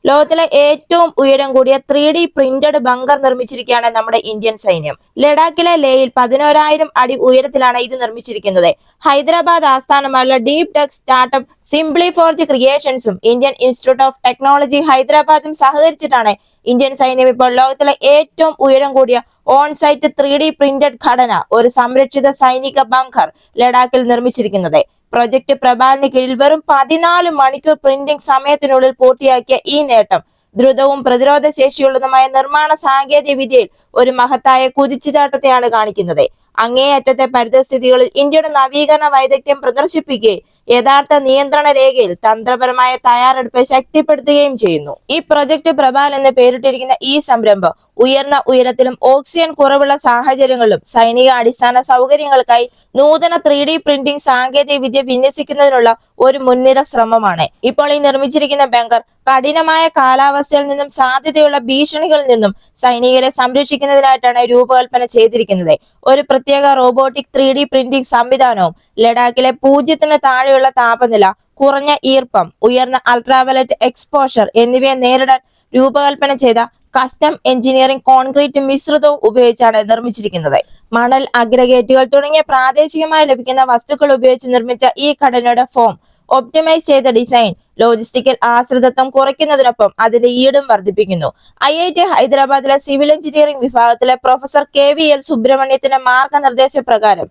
ലോകത്തിലെ ഏറ്റവും ഉയരം കൂടിയ 3D പ്രിന്റഡ് ബങ്കർ നിർമ്മിച്ചിരിക്കുകയാണ് നമ്മുടെ ഇന്ത്യൻ സൈന്യം. ലഡാക്കിലെ ലേയിൽ 11,000 അടി ഉയരത്തിലാണ് ഇത് നിർമ്മിച്ചിരിക്കുന്നത്. ഹൈദരാബാദ് ആസ്ഥാനമായുള്ള deep tech startup simply forge ക്രിയേഷൻസും ഇന്ത്യൻ ഇൻസ്റ്റിറ്റ്യൂട്ട് ഓഫ് ടെക്നോളജി ഹൈദരാബാദും സഹകരിച്ചിട്ടാണ് ഇന്ത്യൻ സൈന്യം ഇപ്പോൾ ലോകത്തിലെ ഏറ്റവും ഉയരം കൂടിയ ഓൺ സൈറ്റ് 3D പ്രിന്റഡ് ഘടന, ഒരു സംരക്ഷിത സൈനിക ബങ്കർ ലഡാക്കിൽ നിർമ്മിച്ചിരിക്കുന്നത്. പ്രൊജക്ട് പ്രഭാലിന് കീഴിൽ വെറും 14 മണിക്കൂർ പ്രിന്റിംഗ് സമയത്തിനുള്ളിൽ പൂർത്തിയാക്കിയ ഈ നേട്ടം ദ്രുതവും പ്രതിരോധ ശേഷിയുള്ളതുമായ നിർമ്മാണ സാങ്കേതിക വിദ്യയിൽ ഒരു മഹത്തായ കുതിച്ചുചാട്ടത്തെയാണ് കാണിക്കുന്നത്. അങ്ങേയറ്റത്തെ പരിതസ്ഥിതികളിൽ ഇന്ത്യയുടെ നവീകരണ വൈദഗ്ധ്യം പ്രദർശിപ്പിക്കുകയും യഥാർത്ഥ നിയന്ത്രണ രേഖയിൽ തന്ത്രപരമായ തയ്യാറെടുപ്പ് ശക്തിപ്പെടുത്തുകയും ചെയ്യുന്നു. ഈ പ്രൊജക്ട് പ്രഭാൽ എന്ന് പേരിട്ടിരിക്കുന്ന ഈ സംരംഭം ഉയർന്ന ഉയരത്തിലും ഓക്സിജൻ കുറവുള്ള സാഹചര്യങ്ങളിലും സൈനിക അടിസ്ഥാന സൗകര്യങ്ങൾക്കായി നൂതന 3D പ്രിന്റിംഗ് സാങ്കേതിക വിദ്യ വിന്യസിക്കുന്നതിനുള്ള ഒരു മുൻനിര ശ്രമമാണ്. ഇപ്പോൾ ഈ നിർമ്മിച്ചിരിക്കുന്ന ബങ്കർ കഠിനമായ കാലാവസ്ഥയിൽ നിന്നും സാധ്യതയുള്ള ഭീഷണികളിൽ നിന്നും സൈനികരെ സംരക്ഷിക്കുന്നതിനായിട്ടാണ് രൂപകൽപ്പന ചെയ്തിരിക്കുന്നത്. ഒരു പ്രത്യേക റോബോട്ടിക് 3D പ്രിന്റിംഗ് സംവിധാനവും ലഡാക്കിലെ 0 താഴെയുള്ള താപനില, കുറഞ്ഞ ഈർപ്പം, ഉയർന്ന അൾട്രാവയലറ്റ് എക്സ്പോഷർ എന്നിവയെ നേരിടാൻ രൂപകൽപ്പന ചെയ്ത കസ്റ്റം എഞ്ചിനീയറിംഗ് കോൺക്രീറ്റ് മിശ്രിതവും ഉപയോഗിച്ചാണ് നിർമ്മിച്ചിരിക്കുന്നത്. മണൽ, അഗ്രഗേറ്റുകൾ തുടങ്ങിയ പ്രാദേശികമായി ലഭിക്കുന്ന വസ്തുക്കൾ ഉപയോഗിച്ച് നിർമ്മിച്ച ഈ ഘടനയുടെ ഫോം ഒപ്റ്റിമൈസ് ചെയ്ത ഡിസൈൻ ലോജിസ്റ്റിക്കൽ ആശ്രിതത്വം കുറയ്ക്കുന്നതിനൊപ്പം അതിന്റെ ഈടും വർദ്ധിപ്പിക്കുന്നു. IIT ഹൈദരാബാദിലെ സിവിൽ എഞ്ചിനീയറിംഗ് വിഭാഗത്തിലെ പ്രൊഫസർ KVL സുബ്രഹ്മണ്യത്തിന്റെ മാർഗനിർദ്ദേശ പ്രകാരം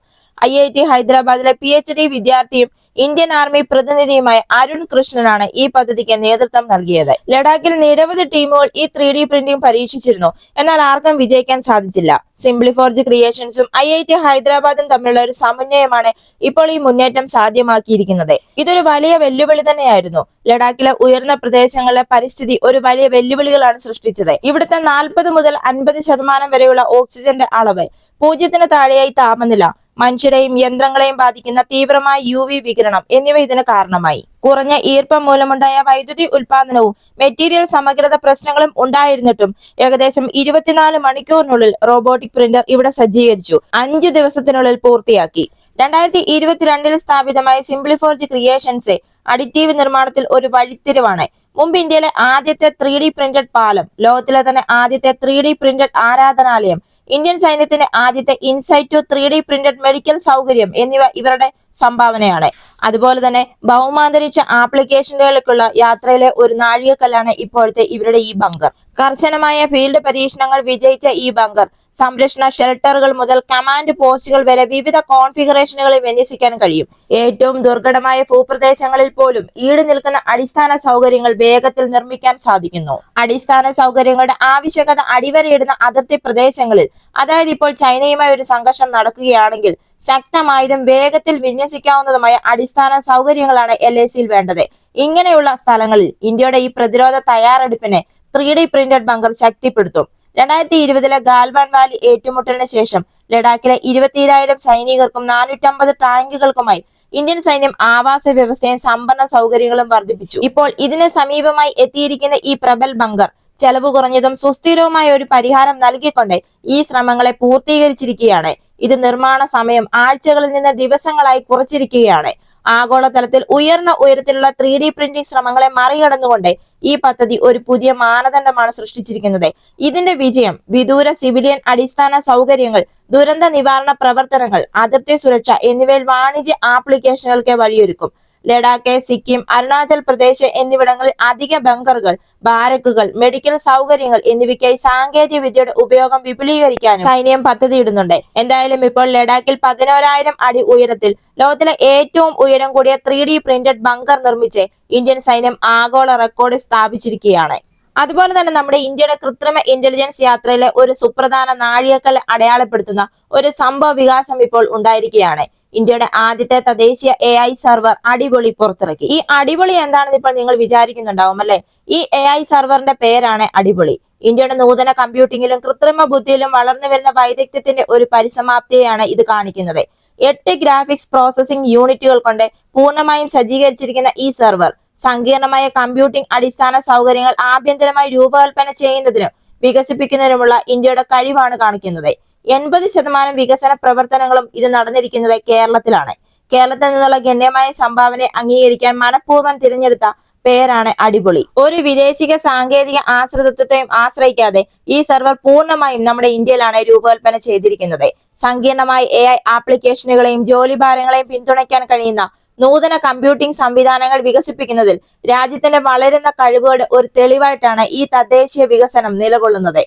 IIT ഹൈദരാബാദിലെ PhD വിദ്യാർത്ഥിയും ഇന്ത്യൻ ആർമി പ്രതിനിധിയുമായ അരുൺ കൃഷ്ണനാണ് ഈ പദ്ധതിക്ക് നേതൃത്വം നൽകിയത്. ലഡാക്കിൽ നിരവധി ടീമുകൾ ഈ 3D പ്രിന്റിംഗ് പരീക്ഷിച്ചിരുന്നു, എന്നാൽ ആർക്കും വിജയിക്കാൻ സാധിച്ചില്ല. സിംപ്ലി ഫോർജ് ക്രിയേഷൻസും IIT ഹൈദരാബാദും തമ്മിലുള്ള ഒരു സമന്വയമാണ് ഇപ്പോൾ ഈ മുന്നേറ്റം സാധ്യമാക്കിയിരിക്കുന്നത്. ഇതൊരു വലിയ വെല്ലുവിളി തന്നെയായിരുന്നു. ലഡാക്കിലെ ഉയർന്ന പ്രദേശങ്ങളിലെ പരിസ്ഥിതി ഒരു വലിയ വെല്ലുവിളികളാണ് സൃഷ്ടിച്ചത്. ഇവിടുത്തെ 40 മുതൽ 50% വരെയുള്ള ഓക്സിജന്റെ അളവ്, 0 താഴെയായി താപനില, മനുഷ്യരെയും യന്ത്രങ്ങളെയും ബാധിക്കുന്ന തീവ്രമായ UV വികിരണം എന്നിവ ഇതിന് കാരണമായി. കുറഞ്ഞ ഈർപ്പം മൂലമുണ്ടായ വൈദ്യുതി ഉൽപാദനവും മെറ്റീരിയൽ സമഗ്രത പ്രശ്നങ്ങളും ഉണ്ടായിരുന്നിട്ടും ഏകദേശം 24 മണിക്കൂറിനുള്ളിൽ റോബോട്ടിക് പ്രിന്റർ ഇവിടെ സജ്ജീകരിച്ചു 5 ദിവസത്തിനുള്ളിൽ പൂർത്തിയാക്കി. 2022 സ്ഥാപിതമായ സിംപ്ലി ഫോർജ് ക്രിയേഷൻസ് അഡിറ്റീവ് നിർമ്മാണത്തിൽ ഒരു വഴിത്തിരിവാണ്. മുമ്പ് ഇന്ത്യയിലെ ആദ്യത്തെ 3D പ്രിന്റഡ് പാലം, ലോകത്തിലെ തന്നെ ആദ്യത്തെ 3D പ്രിന്റഡ് ആരാധനാലയം, ഇന്ത്യൻ സൈന്യത്തിന്റെ ആദ്യത്തെ ഇൻസൈറ്റ് 3D പ്രിന്റഡ് മെഡിക്കൽ സൗകര്യം എന്നിവ ഇവരുടെ സംഭാവനയാണ്. അതുപോലെ തന്നെ ഭൗമാന്തരീക്ഷ ആപ്ലിക്കേഷനുകളിലേക്കുള്ള യാത്രയിലെ ഒരു നാഴികക്കല്ലാണ് ഇപ്പോഴത്തെ ഇവരുടെ ഈ ബങ്കർ. കർശനമായ ഫീൽഡ് പരീക്ഷണങ്ങൾ വിജയിച്ച ഈ ബങ്കർ സംരക്ഷണ ഷെൽട്ടറുകൾ മുതൽ കമാൻഡ് പോസ്റ്റുകൾ വരെ വിവിധ കോൺഫിഗറേഷനുകളിൽ വിന്യസിക്കാൻ കഴിയും. ഏറ്റവും ദുർഘടമായ ഭൂപ്രദേശങ്ങളിൽ പോലും ഈട് നിൽക്കുന്ന അടിസ്ഥാന സൗകര്യങ്ങൾ വേഗത്തിൽ നിർമ്മിക്കാൻ സാധിക്കുന്നു. അടിസ്ഥാന സൗകര്യങ്ങളുടെ ആവശ്യകത അടിവരയിടുന്ന അതിർത്തി പ്രദേശങ്ങളിൽ, അതായത് ഇപ്പോൾ ചൈനയുമായി ഒരു സംഘർഷം നടക്കുകയാണെങ്കിൽ ശക്തമായതും വേഗത്തിൽ വിന്യസിക്കാവുന്നതുമായ അടിസ്ഥാന സൗകര്യങ്ങളാണ് LACയിൽ വേണ്ടത്. ഇങ്ങനെയുള്ള സ്ഥലങ്ങളിൽ ഇന്ത്യയുടെ ഈ പ്രതിരോധ തയ്യാറെടുപ്പിനെ 3D പ്രിന്റഡ് ബങ്കർ ശക്തിപ്പെടുത്തും. 2020 ഗാൽവാൻ വാലി ഏറ്റുമുട്ടലിന് ശേഷം ലഡാക്കിലെ 22,000 സൈനികർക്കും 450 ടാങ്കുകൾക്കുമായി ഇന്ത്യൻ സൈന്യം ആവാസ വ്യവസ്ഥയും സമ്പന്ന സൗകര്യങ്ങളും വർദ്ധിപ്പിച്ചു. ഇപ്പോൾ ഇതിന് സമീപമായി എത്തിയിരിക്കുന്ന ഈ പ്രബൽ ബങ്കർ ചെലവ് കുറഞ്ഞതും സുസ്ഥിരവുമായ ഒരു പരിഹാരം നൽകിക്കൊണ്ട് ഈ ശ്രമങ്ങളെ പൂർത്തീകരിച്ചിരിക്കുകയാണ്. ഇത് നിർമ്മാണ സമയം ആഴ്ചകളിൽ നിന്ന് ദിവസങ്ങളായി കുറച്ചിരിക്കുകയാണ്. ആഗോളതലത്തിൽ ഉയർന്ന ഉയരത്തിലുള്ള 3D പ്രിന്റിംഗ് ശ്രമങ്ങളെ മറികടന്നുകൊണ്ട് ഈ പദ്ധതി ഒരു പുതിയ മാനദണ്ഡമാണ് സൃഷ്ടിച്ചിരിക്കുന്നത്. ഇതിന്റെ വിജയം വിദൂര സിവിലിയൻ അടിസ്ഥാന സൗകര്യങ്ങൾ, ദുരന്ത നിവാരണ പ്രവർത്തനങ്ങൾ, അതിർത്തി സുരക്ഷ എന്നിവയിൽ വാണിജ്യ ആപ്ലിക്കേഷനുകൾക്ക് വഴിയൊരുക്കും. ലഡാക്ക്, സിക്കിം, അരുണാചൽ പ്രദേശ് എന്നിവിടങ്ങളിൽ അധിക ബങ്കറുകൾ, ബാരക്കുകൾ, മെഡിക്കൽ സൗകര്യങ്ങൾ എന്നിവയ്ക്കായി സാങ്കേതിക വിദ്യയുടെ ഉപയോഗം വിപുലീകരിക്കാൻ സൈന്യം പദ്ധതിയിടുന്നുണ്ട്. എന്തായാലും ഇപ്പോൾ ലഡാക്കിൽ 11,000 അടി ഉയരത്തിൽ ലോകത്തിലെ ഏറ്റവും ഉയരം കൂടിയ 3D പ്രിന്റഡ് ബങ്കർ നിർമ്മിച്ച് ഇന്ത്യൻ സൈന്യം ആഗോള റെക്കോർഡ് സ്ഥാപിച്ചിരിക്കുകയാണ്. അതുപോലെ തന്നെ നമ്മുടെ ഇന്ത്യയുടെ കൃത്രിമ ഇന്റലിജൻസ് യാത്രയിലെ ഒരു സുപ്രധാന നാഴികക്കല്ല് അടയാളപ്പെടുത്തുന്ന ഒരു സംഭവ വികാസം ഇപ്പോൾ ഉണ്ടായിരിക്കുകയാണ്. ഇന്ത്യയുടെ ആദ്യത്തെ തദ്ദേശീയ AI സർവർ അടിപൊളി പുറത്തിറക്കി. ഈ അടിപൊളി എന്താണെന്ന് ഇപ്പോൾ നിങ്ങൾ വിചാരിക്കുന്നുണ്ടാവും അല്ലെ? ഈ AI സർവറിന്റെ പേരാണ് അടിപൊളി. ഇന്ത്യയുടെ നൂതന കമ്പ്യൂട്ടിംഗിലും കൃത്രിമ ബുദ്ധിയിലും വളർന്നു വരുന്ന വൈദഗ്ധ്യത്തിന്റെ ഒരു പരിസമാപ്തിയെയാണ് ഇത് കാണിക്കുന്നത്. 8 ഗ്രാഫിക്സ് പ്രോസസിംഗ് യൂണിറ്റുകൾ കൊണ്ട് പൂർണ്ണമായും സജ്ജീകരിച്ചിരിക്കുന്ന ഈ സർവർ സങ്കീർണമായ കമ്പ്യൂട്ടിംഗ് അടിസ്ഥാന സൗകര്യങ്ങൾ ആഭ്യന്തരമായി രൂപകൽപ്പന ചെയ്യുന്നതിനും വികസിപ്പിക്കുന്നതിനുമുള്ള ഇന്ത്യയുടെ കഴിവാണ് കാണിക്കുന്നത്. 80% വികസന പ്രവർത്തനങ്ങളും ഇത് നടന്നിരിക്കുന്നത് കേരളത്തിലാണ്. കേരളത്തിൽ നിന്നുള്ള ഗണ്യമായ സംഭാവന അംഗീകരിക്കാൻ മനഃപൂർവ്വം തിരഞ്ഞെടുത്ത പേരാണ് അടിപൊളി. ഒരു വിദേശിക സാങ്കേതിക ആശ്രിതത്വത്തെയും ആശ്രയിക്കാതെ ഈ സെർവർ പൂർണ്ണമായും നമ്മുടെ ഇന്ത്യയിലാണ് രൂപകൽപ്പന ചെയ്തിരിക്കുന്നത്. സങ്കീർണമായ AI ആപ്ലിക്കേഷനുകളെയും ജോലിഭാരങ്ങളെയും പിന്തുണയ്ക്കാൻ കഴിയുന്ന നൂതന കമ്പ്യൂട്ടിംഗ് സംവിധാനങ്ങൾ വികസിപ്പിക്കുന്നതിൽ രാജ്യത്തിന്റെ വളരുന്ന കഴിവുകളുടെ ഒരു തെളിവായിട്ടാണ് ഈ തദ്ദേശീയ വികസനം നിലകൊള്ളുന്നത്.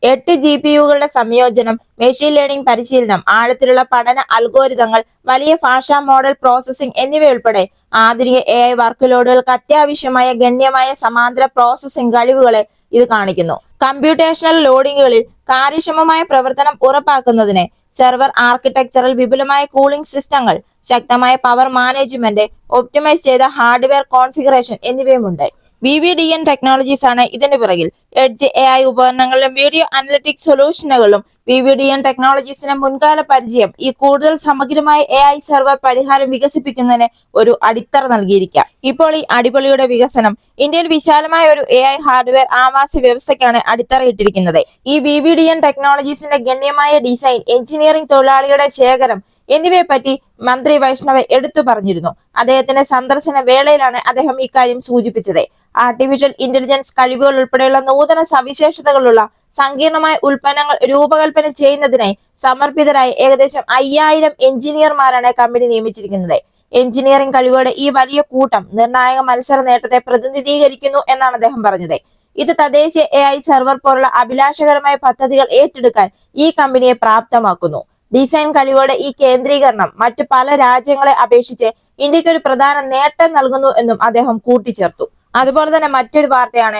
8 GPUകളുടെ സംയോജനം, മെഷീൻ ലേണിംഗ് പരിശീലനം, ആഴത്തിലുള്ള പഠന അൽഗോരിതങ്ങൾ, വലിയ ഭാഷാ മോഡൽ പ്രോസസ്സിംഗ് എന്നിവയുൾപ്പെടെ ആധുനിക AI വർക്ക് ലോഡുകൾക്ക് അത്യാവശ്യമായ ഗണ്യമായ സമാന്തര പ്രോസസ്സിംഗ് കഴിവുകളെ ഇത് കാണിക്കുന്നു. കമ്പ്യൂട്ടേഷണൽ ലോഡിങ്ങുകളിൽ കാര്യക്ഷമമായ പ്രവർത്തനം ഉറപ്പാക്കുന്നതിന് സെർവർ ആർക്കിടെക്ചറിൽ വിപുലമായ കൂളിംഗ് സിസ്റ്റങ്ങൾ, ശക്തമായ പവർ മാനേജ്മെന്റ്, ഒപ്റ്റിമൈസ് ചെയ്ത ഹാർഡ്വെയർ കോൺഫിഗറേഷൻ എന്നിവയുമുണ്ട്. VVDN ടെക്നോളജീസ് ആണ് ഇതിന് പിറകിൽ. എഡ്ജ് AI ഉപകരണങ്ങളിലും വീഡിയോ അനലിറ്റിക്സ് സൊല്യൂഷനുകളിലും VVDN ടെക്നോളജീസിന്റെ മുൻകാല പരിചയം ഈ കൂടുതൽ സമഗ്രമായ AI സെർവർ പരിഹാരം വികസിപ്പിക്കുന്നതിന് ഒരു അടിത്തറ നൽകിയിരിക്കാം. ഇപ്പോൾ ഈ അടിപൊളിയുടെ വികസനം ഇന്ത്യയിൽ വിശാലമായ ഒരു AI ഹാർഡ്വെയർ ആവാസ വ്യവസ്ഥയ്ക്കാണ് അടിത്തറയിട്ടിരിക്കുന്നത്. ഈ VVDN ടെക്നോളജീസിന്റെ ഗണ്യമായ ഡിസൈൻ, എഞ്ചിനീയറിംഗ് തൊഴിലാളികളുടെ ശേഖരം എന്നിവയെപ്പറ്റി മന്ത്രി വൈഷ്ണവ് എടുത്തു പറഞ്ഞിരുന്നു. അദ്ദേഹത്തിന്റെ സന്ദർശന വേളയിലാണ് അദ്ദേഹം ഇക്കാര്യം സൂചിപ്പിച്ചത്. ആർട്ടിഫിഷ്യൽ ഇന്റലിജൻസ് കഴിവുകൾ ഉൾപ്പെടെയുള്ള നൂതന സവിശേഷതകളുള്ള സങ്കീർണമായ ഉൽപ്പന്നങ്ങൾ രൂപകൽപ്പന ചെയ്യുന്നതിനായി സമർപ്പിതരായ ഏകദേശം 5000 എഞ്ചിനീയർമാരാണ് കമ്പനി നിയമിച്ചിരിക്കുന്നത്. എഞ്ചിനീയറിംഗ് കഴിവുകളുടെ ഈ വലിയ കൂട്ടം നിർണായക മത്സര നേട്ടത്തെ പ്രതിനിധീകരിക്കുന്നു എന്നാണ് അദ്ദേഹം പറഞ്ഞത്. ഇത് തദ്ദേശീയ AI സെർവർ പോലുള്ള അഭിലാഷകരമായ പദ്ധതികൾ ഏറ്റെടുക്കാൻ ഈ കമ്പനിയെ പ്രാപ്തമാക്കുന്നു. ഡിസൈൻ കഴിവുകളുടെ ഈ കേന്ദ്രീകരണം മറ്റു പല രാജ്യങ്ങളെ അപേക്ഷിച്ച് ഇന്ത്യക്ക് ഒരു പ്രധാന നേട്ടം നൽകുന്നു എന്നും അദ്ദേഹം കൂട്ടിച്ചേർത്തു. അതുപോലെ തന്നെ മറ്റൊരു വാർത്തയാണ്,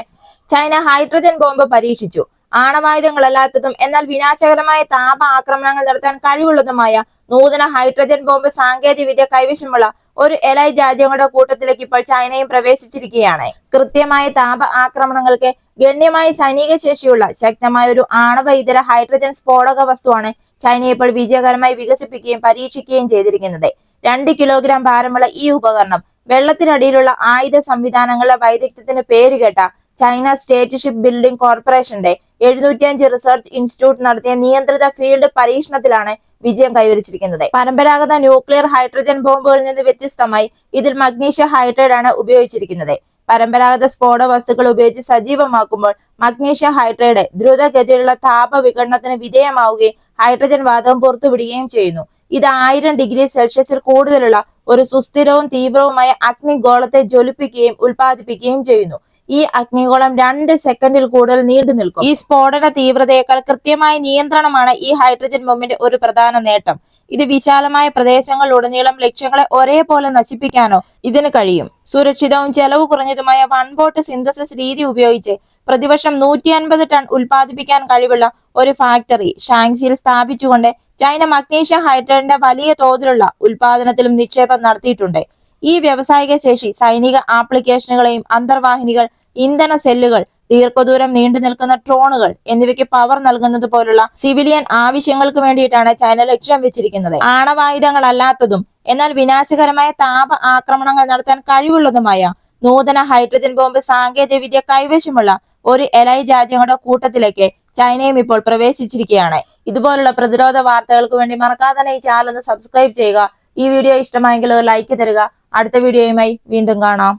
ചൈന ഹൈഡ്രജൻ ബോംബ് പരീക്ഷിച്ചു. ആണവായുധങ്ങളല്ലാത്തതും എന്നാൽ വിനാശകരമായ താപ ആക്രമണങ്ങൾ നടത്താൻ കഴിവുള്ളതുമായ നൂതന ഹൈഡ്രജൻ ബോംബ് സാങ്കേതിക വിദ്യ കൈവശമുള്ള ഒരു എലൈറ്റ് രാജ്യങ്ങളുടെ കൂട്ടത്തിലേക്ക് ഇപ്പോൾ ചൈനയും പ്രവേശിച്ചിരിക്കുകയാണ്. കൃത്യമായ താപ ആക്രമണങ്ങൾക്ക് ഗണ്യമായ സൈനിക ശേഷിയുള്ള ശക്തമായ ഒരു ആണവ ഇതര ഹൈഡ്രജൻ സ്ഫോടക വസ്തുവാണ് ചൈന ഇപ്പോൾ വിജയകരമായി വികസിപ്പിക്കുകയും പരീക്ഷിക്കുകയും ചെയ്തിരിക്കുന്നത്. 2 കിലോഗ്രാം ഭാരമുള്ള ഈ ഉപകരണം വെള്ളത്തിനടിയിലുള്ള ആയുധ സംവിധാനങ്ങളുടെ വൈദഗ്ധ്യത്തിന് പേരുകേട്ട ചൈന സ്റ്റേറ്റ് ഷിപ്പ് ബിൽഡിംഗ് കോർപ്പറേഷന്റെ 705 റിസർച്ച് ഇൻസ്റ്റിറ്റ്യൂട്ട് നടത്തിയ നിയന്ത്രിത ഫീൽഡ് പരീക്ഷണത്തിലാണ് വിജയം കൈവരിച്ചിരിക്കുന്നത്. പരമ്പരാഗത ന്യൂക്ലിയർ ഹൈഡ്രജൻ ബോംബുകളിൽ നിന്ന് വ്യത്യസ്തമായി ഇതിൽ മഗ്നീഷ്യം ഹൈഡ്രൈഡ് ആണ് ഉപയോഗിച്ചിരിക്കുന്നത്. പരമ്പരാഗത സ്ഫോട വസ്തുക്കൾ ഉപയോഗിച്ച് സജീവമാക്കുമ്പോൾ മഗ്നീഷ്യം ഹൈഡ്രൈഡ് ദ്രുതഗതിയിലുള്ള താപ വിഘടനത്തിന് വിധേയമാവുകയും ഹൈഡ്രജൻ വാതകം പുറത്തുവിടുകയും ചെയ്യുന്നു. ഇത് 1000 ഡിഗ്രി സെൽഷ്യസിൽ കൂടുതലുള്ള ഒരു സുസ്ഥിരവും തീവ്രവുമായ അഗ്നിഗോളത്തെ ജ്വലിപ്പിക്കുകയും ഉൽപ്പാദിപ്പിക്കുകയും ചെയ്യുന്നു. ഈ അഗ്നിഗോളം 2 സെക്കൻഡിൽ കൂടുതൽ നീണ്ടു നിൽക്കും. ഈ സ്ഫോടന തീവ്രതയേക്കാൾ കൃത്യമായ നിയന്ത്രണമാണ് ഈ ഹൈഡ്രജൻ ബോംബിന്റെ ഒരു പ്രധാന നേട്ടം. ഇത് വിശാലമായ പ്രദേശങ്ങളിലുടനീളം ലക്ഷ്യങ്ങളെ ഒരേപോലെ നശിപ്പിക്കാനോ ഇതിന് കഴിയും. സുരക്ഷിതവും ചെലവ് കുറഞ്ഞതുമായ വൺ ബോട്ട് സിന്തസിസ് രീതി ഉപയോഗിച്ച് പ്രതിവർഷം 150 ടൺ ഉൽപ്പാദിപ്പിക്കാൻ കഴിവുള്ള ഒരു ഫാക്ടറി ഷാങ്സിയിൽ സ്ഥാപിച്ചുകൊണ്ട് ചൈന മഗ്നീഷ്യം ഹൈഡ്രൈഡിന്റെ വലിയ തോതിലുള്ള ഉൽപാദനത്തിലും നിക്ഷേപം നടത്തിയിട്ടുണ്ട്. ഈ വ്യാവസായിക ശേഷി സൈനിക ആപ്ലിക്കേഷനുകളെയും അന്തർവാഹിനികൾ, ഇന്ധന സെല്ലുകൾ, ദീർഘദൂരം നീണ്ടു നിൽക്കുന്ന ഡ്രോണുകൾ എന്നിവയ്ക്ക് പവർ നൽകുന്നത് പോലുള്ള സിവിലിയൻ ആവശ്യങ്ങൾക്ക് വേണ്ടിയിട്ടാണ് ചൈന ലക്ഷ്യം വെച്ചിരിക്കുന്നത്. ആണവായുധങ്ങളല്ലാത്തതും എന്നാൽ വിനാശകരമായ താപ ആക്രമണങ്ങൾ നടത്താൻ കഴിവുള്ളതുമായ നൂതന ഹൈഡ്രജൻ ബോംബ് സാങ്കേതിക വിദ്യ കൈവശമുള്ള ഒരു എലൈറ്റ് രാജ്യങ്ങളുടെ കൂട്ടത്തിലേക്ക് ചൈനയും ഇപ്പോൾ പ്രവേശിച്ചിരിക്കുകയാണ്. ഇതുപോലുള്ള പ്രതിരോധ വാർത്തകൾക്ക് വേണ്ടി മറക്കാതെ തന്നെ ഈ ചാനൽ ഒന്ന് സബ്സ്ക്രൈബ് ചെയ്യുക. ഈ വീഡിയോ ഇഷ്ടമായെങ്കിൽ ഒരു ലൈക്ക് തരിക. അടുത്ത വീഡിയോയുമായി വീണ്ടും കാണാം.